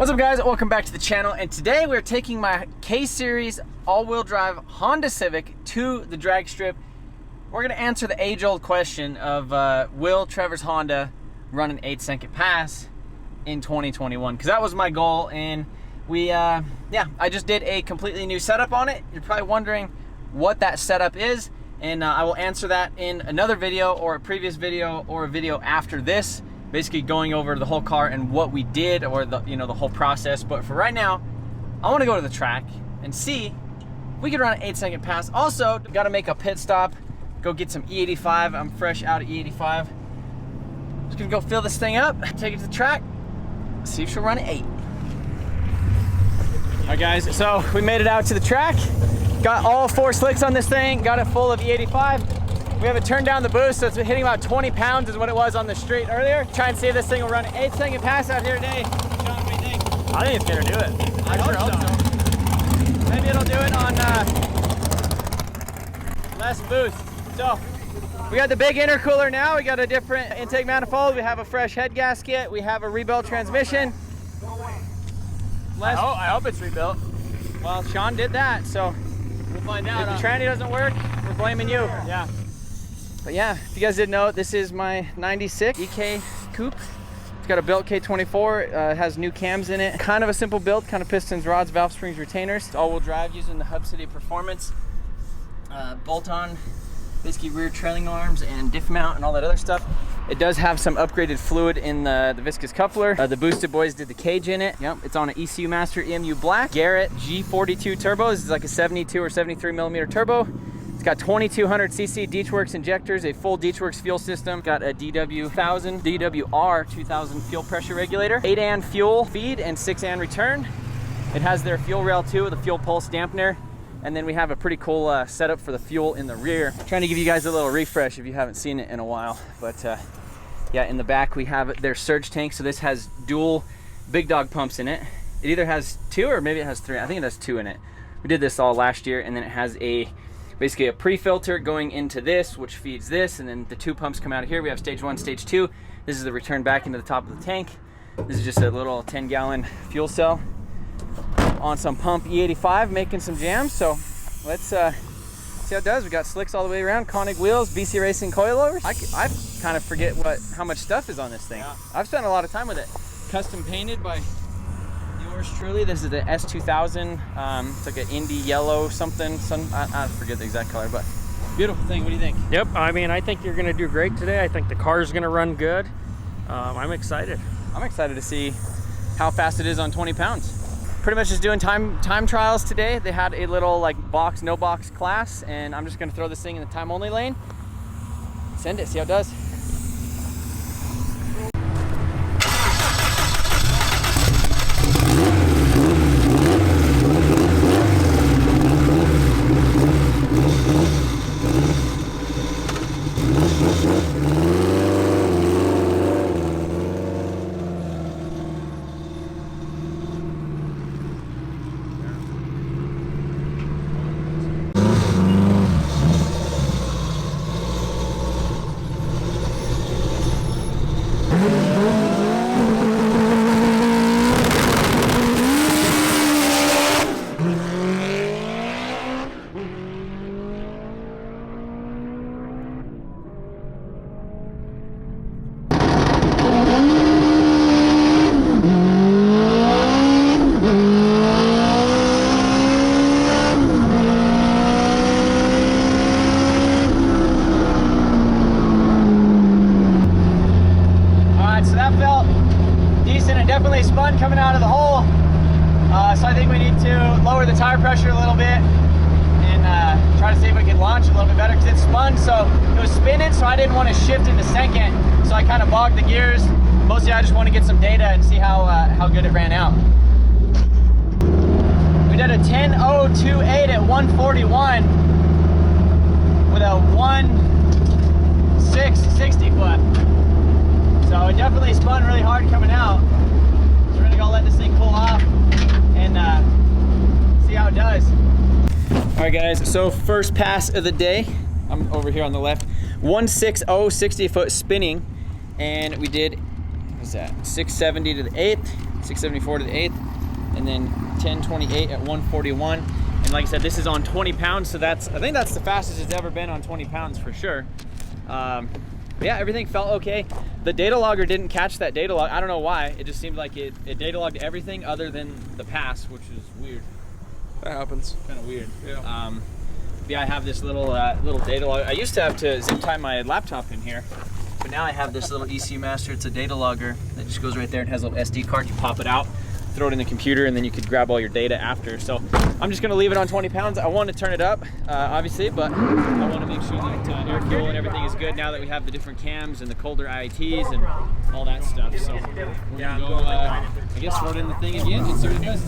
What's up guys, welcome back to the channel, and today we're taking my K-Series all-wheel drive Honda Civic to the drag strip. We're gonna answer the age-old question of will Trevors Honda run an 8-second pass in 2021? Because that was my goal, and I just did a completely new setup on it. You're probably wondering what that setup is, and I will answer that in another video or a previous video or a video after this, basically going over the whole car and what we did, or the whole process. But for right now, I want to go to the track and see if we could run an 8-second pass. Also, got to make a pit stop, go get some E85. I'm fresh out of E85. Just gonna go fill this thing up, take it to the track, see if she'll run an 8. All right guys, so we made it out to the track. Got all 4 slicks on this thing, got it full of E85. We haven't turned down the boost, so it's been hitting about 20 pounds is what it was on the straight earlier. Try and see if this thing will run an 8-second pass out here today. Sean, what do you think? I think it's gonna do it. I hope so. Maybe it'll do it on less boost. So we got the big intercooler now. We got a different intake manifold. We have a fresh head gasket. We have a rebuilt transmission. I hope it's rebuilt. Well, Sean did that, so We'll find out. if the tranny doesn't work, we're blaming you. Yeah. But yeah, if you guys didn't know, this is my 96 EK Coupe. It's got a built K24, it has new cams in it. Kind of a simple build, kind of pistons, rods, valve springs, retainers. It's all-wheel drive using the Hub City Performance. Bolt-on, basically rear trailing arms and diff mount and all that other stuff. It does have some upgraded fluid in the viscous coupler. The Boosted Boys did the cage in it. Yep, it's on an ECU Master EMU Black. Garrett G42 turbo. This is like a 72 or 73 millimeter turbo. It's got 2200cc Deatschwerks injectors, a full Deatschwerks fuel system. Got a DWR 2000 fuel pressure regulator, 8 AN fuel feed and 6 AN return. It has their fuel rail too with a fuel pulse dampener. And then we have a pretty cool setup for the fuel in the rear. I'm trying to give you guys a little refresh if you haven't seen it in a while. But yeah, in the back we have their surge tank. So this has dual big dog pumps in it. It either has 2 or maybe it has 3. I think it has 2 in it. We did this all last year, and then it has basically a pre-filter going into this, which feeds this, and then the 2 pumps come out of here. We have stage 1, stage 2. This is the return back into the top of the tank. This is just a little 10-gallon fuel cell on some pump E85, making some jams. So let's see how it does. We got slicks all the way around, Koenig wheels, BC Racing coilovers. I kind of forget how much stuff is on this thing. Yeah. I've spent a lot of time with it. Custom painted by yours truly. This is the S2000. It's like an Indy yellow something. I forget the exact color, but beautiful thing. What do you think? Yep, I mean, I think you're gonna do great today. I think the car's gonna run good. I'm excited. I'm excited to see how fast it is on 20 pounds. Pretty much just doing time trials today. They had a little like box, no box class, and I'm just gonna throw this thing in the time only lane. Send it, see how it does. Definitely spun coming out of the hole, so I think we need to lower the tire pressure a little bit and try to see if we can launch a little bit better, because it spun, so it was spinning, so I didn't want to shift into second, so I kind of bogged the gears. Mostly I just want to get some data and see how good it ran out. We did a 10.028 at 141 with a 1.660 foot, so it definitely spun really hard coming out. So we're gonna go let this thing cool off and see how it does. All right guys, so first pass of the day. I'm over here on the left. 160 60 foot spinning, and we did, what was that, 670 to the 8th. 674 to the 8th, and then 1028 at 141. And like I said, this is on 20 pounds, so I think that's the fastest it's ever been on 20 pounds for sure. But yeah, everything felt okay. The data logger didn't catch that data log. I don't know why. It just seemed like it data logged everything other than the pass, which is weird. That happens. Kind of weird. Yeah. Yeah, I have this little data log. I used to have to zip tie my laptop in here, but now I have this little ECU master. It's a data logger that just goes right there and has a little SD card. You pop it out, throw it in the computer, and then you could grab all your data after. So I'm just gonna leave it on 20 pounds. I want to turn it up, obviously, but I want to make sure that airflow and everything is good now that we have the different cams and the colder IATs and all that stuff. So we're gonna go, I guess, throw it in the thing again and see what it does.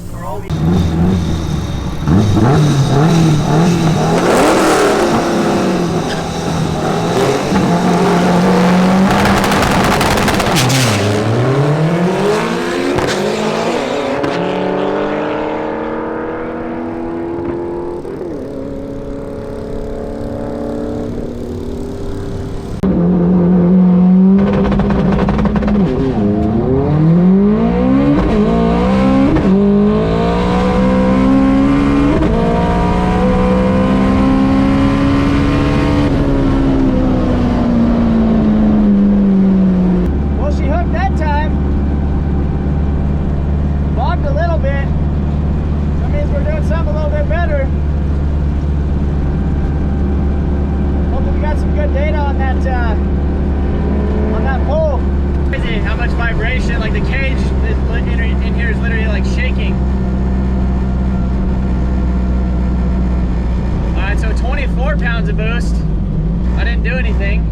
Pounds of boost. I didn't do anything.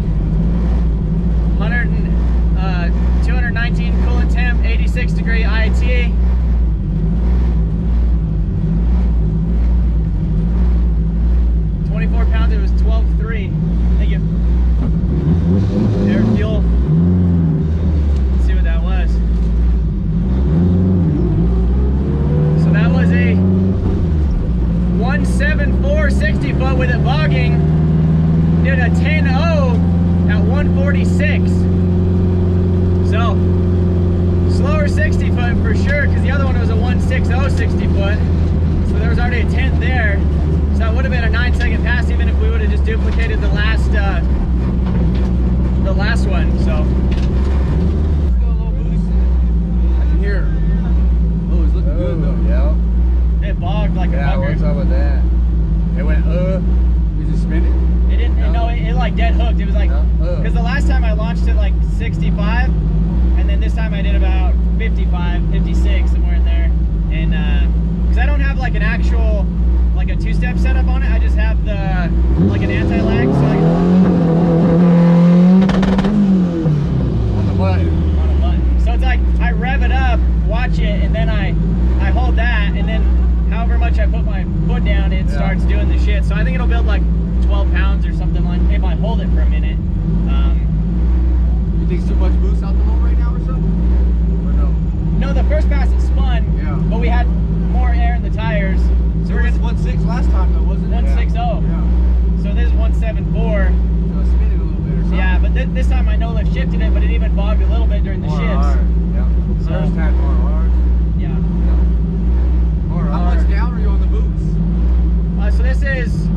219 coolant temp, 86 degree IAT. It was 12.3. Thank you. Air fuel. Let's see what that was. So that was a 174 60 foot with it bogging. Did a 10.0 at 146. So slower 60 foot for sure, because the other one was a 160 60 foot. So there was already a 10th there. So that would have been a 9-second pass, even if we would have just duplicated the last one. So I can hear. Oh, it's looking good though. Yeah. it bogged like a Yeah, bugger. what's up with that? It went, is it spinning? It didn't, no, it like dead hooked. It was like, because the last time I launched it like 65, and then this time I did about 55, 56, somewhere in there. And because I don't have like an actual, like a two-step setup on it, I just have the, like an anti-lag. So On the button. On a button. So it's like, I rev it up, watch it, and then I hold that, and then however much I put my foot down, it starts doing the shit. So I think it'll build like 12 pounds or something, like if I hold it for a minute. You think it's too much boost out the hole right now or something? Or no? No, the first pass it spun, but we had more air in the tires. So it was 1.6 last time though, wasn't it? 160. Yeah. So this is 174. So it's spinning a little bit or something. Yeah, but this time I no lift shifted it, but it even bogged a little bit during the shifts. Yeah. So, First time more hard. yeah. More How hard. much down are you on the boost? So this is,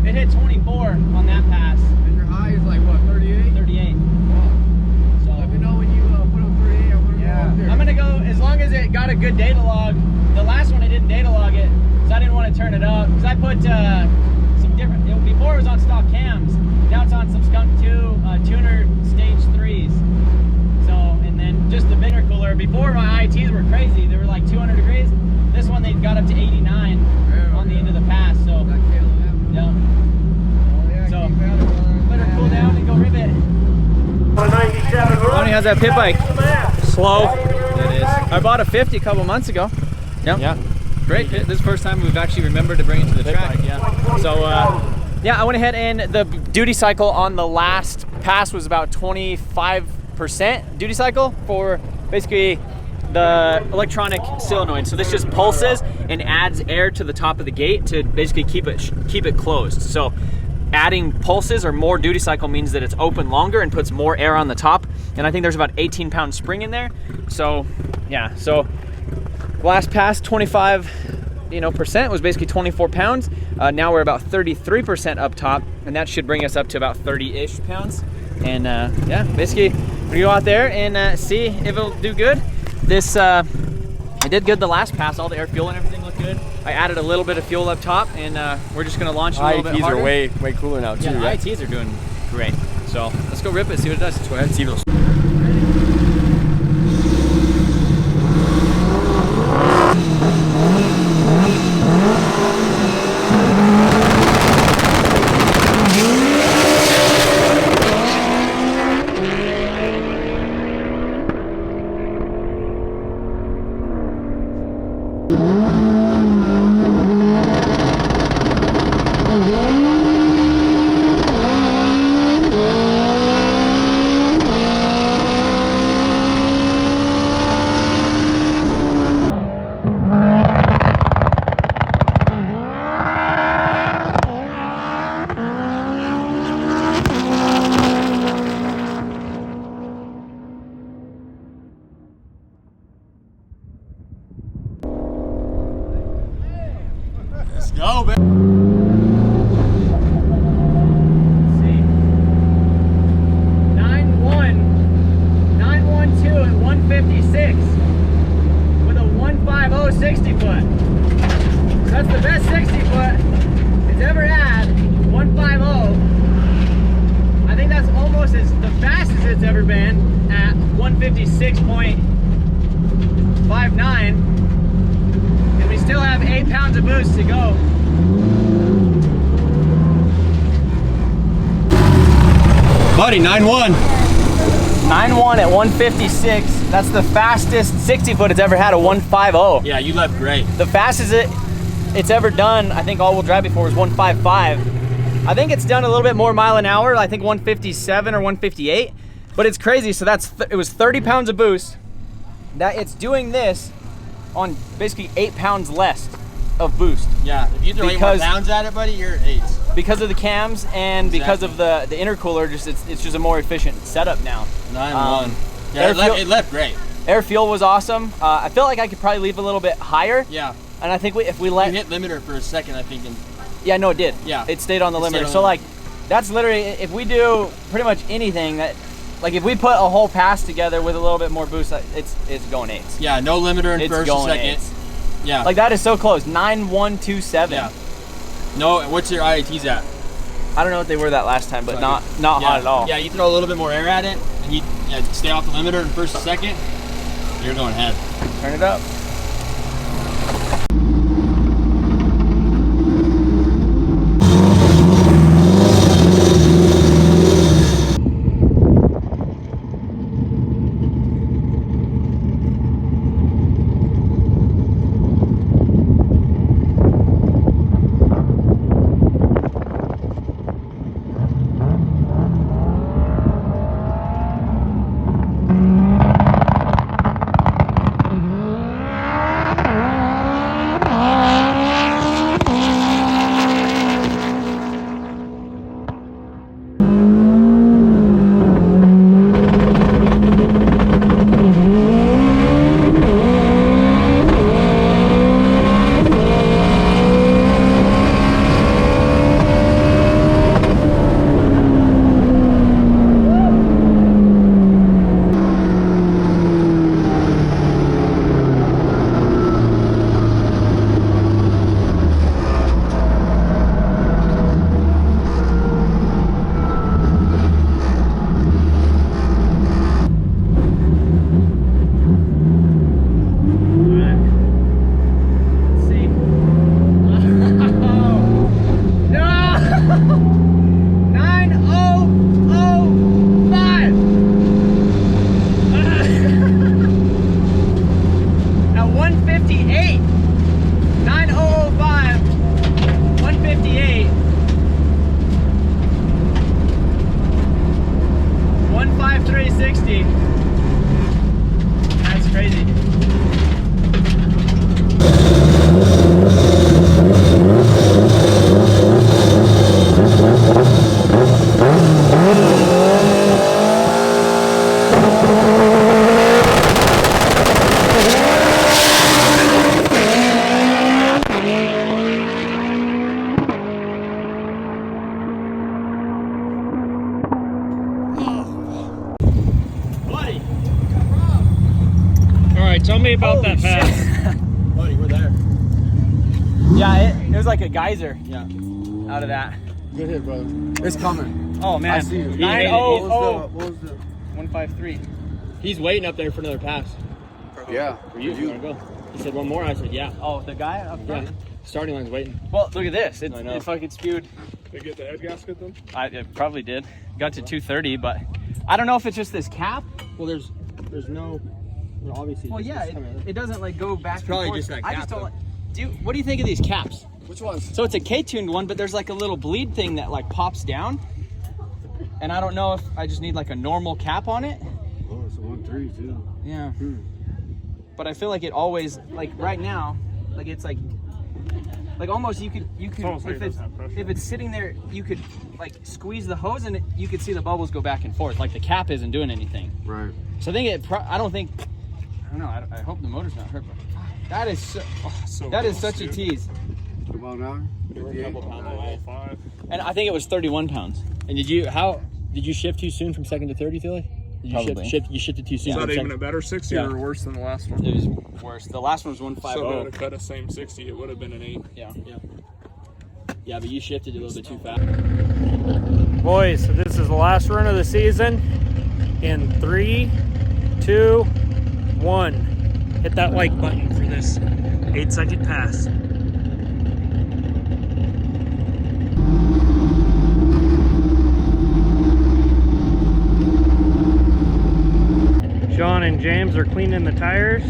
it hit 24 on that pass. And your high is like what, 38? 38. Wow. So Let me know when you put on 38. I'm gonna go up there. I'm gonna go, as long as it got a good data log. The last one I didn't data log it, so I didn't want to turn it up. Because I put some different, before it was on stock cams, now it's on some Skunk2 Tuner Stage 3s. So, and then just the intercooler. Before my ITs were crazy, they were like 200 degrees. This one they got up to 89 on the end of the pass. So, That KLM. yeah. Oh, yeah, So, keep out of it. better cool down and go rivet. Ronnie, how's that pit bike? Slow. It is. I bought a 50 a couple months ago. Yep. Yeah. Great pit. This is the first time we've actually remembered to bring it to the Pit track. bike, yeah. So, yeah, I went ahead and the duty cycle on the last pass was about 25% duty cycle for basically the electronic solenoid. So this just pulses and adds air to the top of the gate to basically keep it closed. So adding pulses or more duty cycle means that it's open longer and puts more air on the top. And I think there's about 18-pound spring in there. So yeah, so Last pass, 25 percent was basically 24 pounds. Now we're about 33% up top, and that should bring us up to about 30-ish pounds. And yeah, basically we go out there and see if it'll do good. This I did good the last pass. All the air, fuel, and everything looked good. I added a little bit of fuel up top, and we're just gonna launch it a little bit harder. IETs are way cooler now too. Yeah, the IETs are doing great. So let's go rip it, see what it does. Let's go ahead and see those. Let's go, man. See, 912 at 156 with a 150 60 foot. So that's the best 60 foot it's ever had. 150. I think that's almost the fastest it's ever been at 156.59. And we still have 8 pounds of boost to go. Buddy, 9.1. 9.1 at 156. That's the fastest 60 foot it's ever had, a 150. Yeah, you left great. The fastest it's ever done, I think all-wheel drive before, was 155. I think it's done a little bit more mile an hour, I think 157 or 158, but it's crazy. So it was 30 pounds of boost. That it's doing this on basically 8 pounds less of boost. Yeah, if you throw 8 more pounds at it, buddy, you're at 8. Because of the cams and because of the intercooler, it's just a more efficient setup now. 9.1. Yeah, it left great. Air fuel was awesome. I feel like I could probably leave a little bit higher. Yeah. And I think if we let... You hit limiter for a second, I think. Yeah, no, it did. Yeah. It stayed on the limiter. So like, that's literally, if we do pretty much anything that, like if we put a whole pass together with a little bit more boost, it's going 8s. Yeah, no limiter in first and second. 8s. Yeah. Like that is so close, 9.127. Yeah. No, what's your IETs at? I don't know what they were that last time, but not hot at all. Yeah, you throw a little bit more air at it, and you stay off the limiter in first and second, you're going ahead. Turn it up. shit. Buddy, we're there. Yeah, it was like a geyser Yeah. out of that. Good hit, brother. It's coming. Oh man. I see you. 900. What was the 153. He's waiting up there for another pass. Yeah. For you, you want to go? He said one more. I said yeah. Oh, the guy up front? Yeah. Starting line's waiting. Well, look at this. It, I know. it fucking spewed. They get the head gasket then? It probably did. Got to 230, but I don't know if it's just this cap. Well, there's no. Well, obviously. Well, yeah, it doesn't like go back. It's probably and forth. just that I cap, just don't though. like. What do you think of these caps? Which ones? So it's a K-tuned one, but there's like a little bleed thing that like pops down. And I don't know if I just need like a normal cap on it. Oh, it's a 1.3 too. Yeah. But I feel like it always, like right now, like it's like almost you could almost like if it it's, doesn't have pressure. if it's sitting there, you could like squeeze the hose and you could see the bubbles go back and forth. Like the cap isn't doing anything. Right. So I think I don't know. I hope the motor's not hurt, but that is that is such a tease. About now? We're a couple pounds away. 5. And I think it was 31 pounds. And did you shift too soon from second to third, you feel like? Did Probably. you shifted too soon. Is that from even second- a better 60 Yeah. or worse than the last one? It was worse. The last one was So if it 150. would have cut a same 60, it would have been an 8. Yeah. Yeah, but you shifted a little bit too fast. Boys, so this is the last run of the season. In 3, 2, 1. Hit that like button for this 8-second pass. Sean and James are cleaning the tires.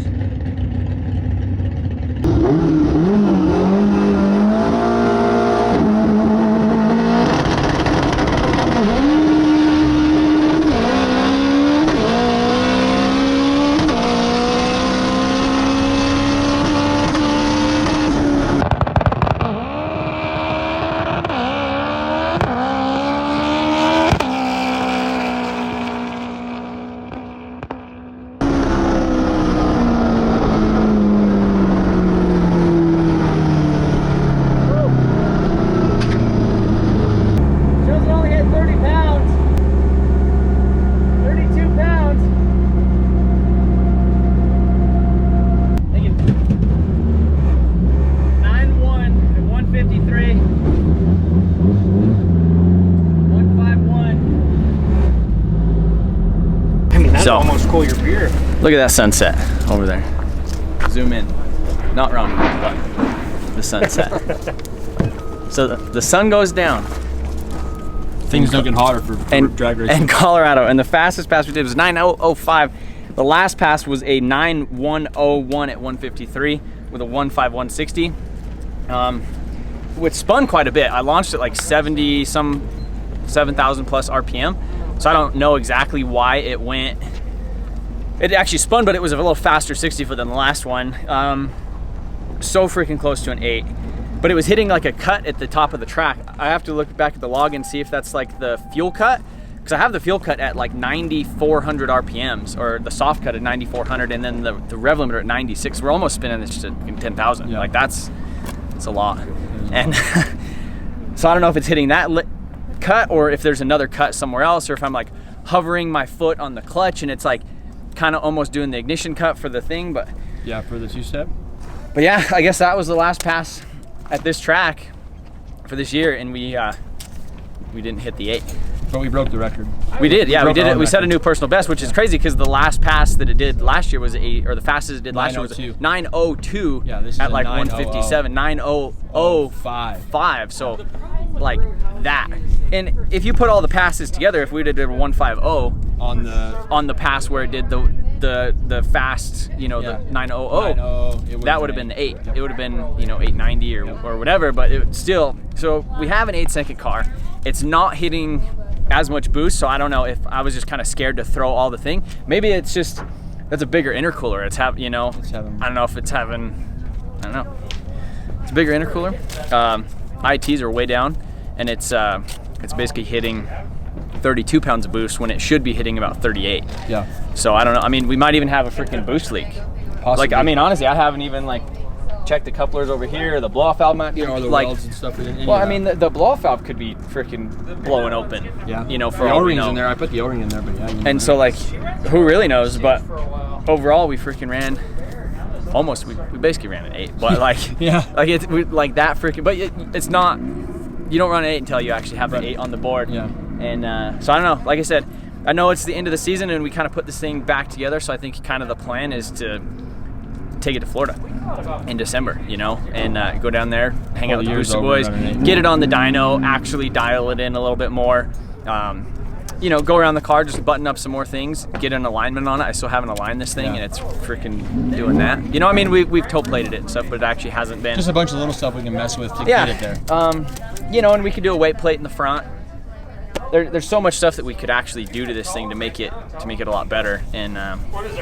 Shows it only hit 30 pounds. 32 pounds. Thinking 9.1 and 153. 151. I mean, that's So- almost cool your beer. Look at that sunset over there. Zoom in. Not wrong, but the sunset. So the sun goes down. Things don't get hotter for drag racing. And Colorado, and the fastest pass we did was 9:005. The last pass was a 9:101 at 153 with a 15160, which spun quite a bit. I launched at like 7,000 plus RPM, so I don't know exactly why it went. It actually spun, but it was a little faster 60 foot than the last one. So freaking close to an 8. But it was hitting like a cut at the top of the track. I have to look back at the log and see if that's like the fuel cut, because I have the fuel cut at like 9,400 RPMs, or the soft cut at 9,400, and then the rev limiter at 96. We're almost spinning this to 10,000. Yeah. Like that's a lot. And so I don't know if it's hitting that cut or if there's another cut somewhere else, or if I'm like hovering my foot on the clutch and it's like kind of almost doing the ignition cut for the thing. But Yeah, for the two-step. But yeah, I guess that was the last pass at this track for this year, and we didn't hit the 8. But we broke the record. We did, yeah, we broke did our it. own We set a record. new personal best, which is crazy because the last pass that it did last year was the fastest it did last year was 9:02. 9:02. Yeah, this is at a like 9:00. 157, 9:005. So like that. And if you put all the passes together, if we did a 150 on the pass where it did the fast, you know, Yeah. the 900, that would have been the 8. Yep. It would have been, you know, 890 or whatever, but it still. So we have an 8-second car. It's not hitting as much boost, so I don't know if I was just kind of scared to throw all the thing. Maybe it's just that's a bigger intercooler. It's having, you know, I don't know if it's having, I don't know. It's a bigger intercooler. ITs are way down, and it's basically hitting 32 pounds of boost when it should be hitting about 38. Yeah. So I don't know. I mean, we might even have a freaking boost leak. Possibly. Like, I mean, honestly, I haven't even like checked the couplers over here. The blow-off valve might be Or the like. welds and stuff. Well, I mean, the blow-off valve could be freaking blowing open. Yeah. You know, for the all we O-rings know. in there. I put the O-ring in there, but yeah. You know. And so, like, who really knows? But overall, we freaking ran almost, we basically ran an 8, but like, Yeah. like it's like that freaking, but it's not, you don't run an 8 until you actually have the 8 on the board. Yeah. And so I don't know, like I said, I know it's the end of the season and we kind of put this thing back together, so I think kind of the plan is to take it to Florida in December, you know, and go down there, hang out with the Booster Boys, get it on the dyno, actually dial it in a little bit more, you know, go around the car, just button up some more things, get an alignment on it. I still haven't aligned this thing, and it's freaking doing that. You know, I mean, we've toe plated it and stuff, but it actually hasn't been. Just a bunch of little stuff we can mess with to get it there. You know, and we could do a weight plate in the front. There's so much stuff that we could actually do to this thing to make it a lot better, and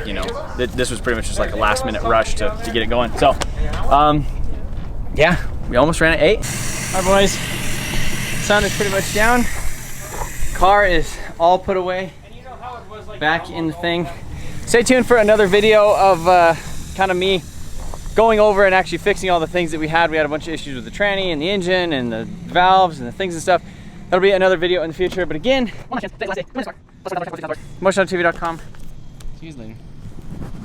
you know, this was pretty much just like a last minute rush to get it going. So yeah, we almost ran at 8. All right, boys, sun is pretty much down, car is all put away, back in the thing. Stay tuned for another video of kind of me going over and actually fixing all the things that we had. We had a bunch of issues with the tranny and the engine and the valves and the things and stuff. That'll be another video in the future, but again, MotionAutoTv.com. See you later.